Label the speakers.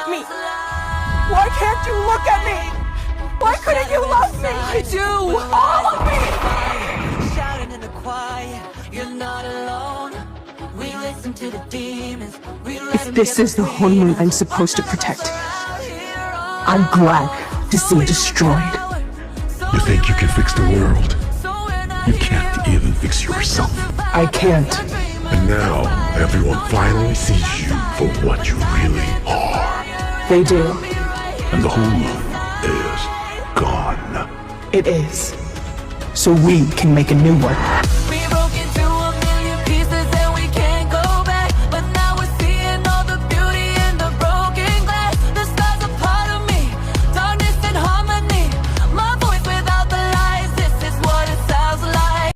Speaker 1: me? Why can't you look at me? Why couldn't you love me? I do! All of me!
Speaker 2: Shouting in the quiet, you're not alone. We listen to the demons.
Speaker 1: If this is the Hunmun I'm supposed to protect, I'm glad to see it destroyed.
Speaker 3: You think you can fix the world? You can't even fix yourself.
Speaker 1: I can't.
Speaker 3: And now, everyone finally sees you for what you really are.
Speaker 1: They do.
Speaker 3: And the Hunmun is gone.
Speaker 1: It is. So we can make a new one.